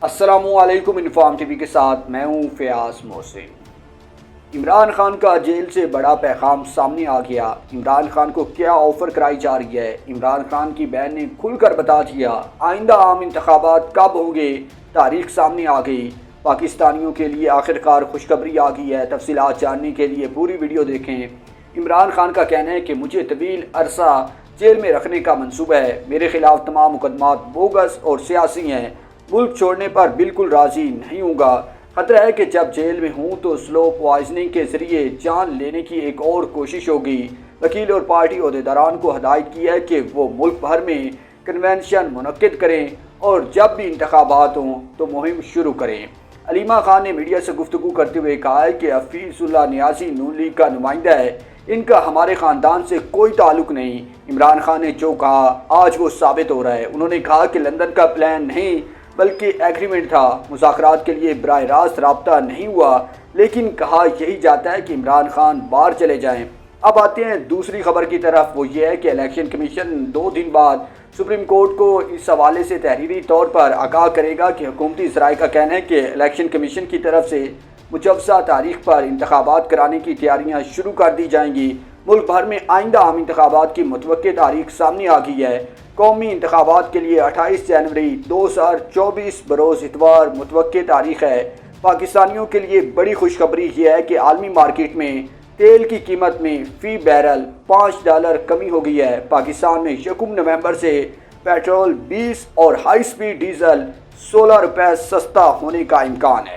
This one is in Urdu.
السلام علیکم، انفارم ٹی وی کے ساتھ میں ہوں فیاض محسن۔ عمران خان کا جیل سے بڑا پیغام سامنے آ گیا۔ عمران خان کو کیا آفر کرائی جا رہی ہے؟ عمران خان کی بہن نے کھل کر بتا دیا۔ آئندہ عام انتخابات کب ہوں گے؟ تاریخ سامنے آ گئی۔ پاکستانیوں کے لیے آخرکار خوشخبری آ گئی ہے۔ تفصیلات جاننے کے لیے پوری ویڈیو دیکھیں۔ عمران خان کا کہنا ہے کہ مجھے طویل عرصہ جیل میں رکھنے کا منصوبہ ہے۔ میرے خلاف تمام مقدمات بوگس اور سیاسی ہیں۔ ملک چھوڑنے پر بالکل راضی نہیں ہوں گا۔ خطرہ ہے کہ جب جیل میں ہوں تو سلو پوائزننگ کے ذریعے جان لینے کی ایک اور کوشش ہوگی۔ وکیل اور پارٹی عہدیداران کو ہدایت کی ہے کہ وہ ملک بھر میں کنونشن منعقد کریں اور جب بھی انتخابات ہوں تو مہم شروع کریں۔ علیمہ خان نے میڈیا سے گفتگو کرتے ہوئے کہا ہے کہ حفیظ اللہ نیازی نون لیگ کا نمائندہ ہے۔ ان کا ہمارے خاندان سے کوئی تعلق نہیں۔ عمران خان نے جو کہا آج وہ ثابت ہو رہا ہے۔ انہوں نے کہا کہ لندن کا پلان نہیں بلکہ ایگریمنٹ تھا۔ مذاکرات کے لیے براہ راست رابطہ نہیں ہوا، لیکن کہا یہی جاتا ہے کہ عمران خان باہر چلے جائیں۔ اب آتے ہیں دوسری خبر کی طرف۔ وہ یہ ہے کہ الیکشن کمیشن 2 دن بعد سپریم کورٹ کو اس حوالے سے تحریری طور پر آگاہ کرے گا کہ حکومتی ذرائع کا کہنا ہے کہ الیکشن کمیشن کی طرف سے مجوزہ تاریخ پر انتخابات کرانے کی تیاریاں شروع کر دی جائیں گی۔ ملک بھر میں آئندہ عام انتخابات کی متوقع تاریخ سامنے آ گئی ہے۔ قومی انتخابات کے لیے 28 جنوری 2024 بروز اتوار متوقع تاریخ ہے۔ پاکستانیوں کے لیے بڑی خوشخبری یہ ہے کہ عالمی مارکیٹ میں تیل کی قیمت میں فی بیرل $5 کمی ہو گئی ہے۔ پاکستان میں یکم نومبر سے پیٹرول 20 اور ہائی سپیڈ ڈیزل $16 سستا ہونے کا امکان ہے۔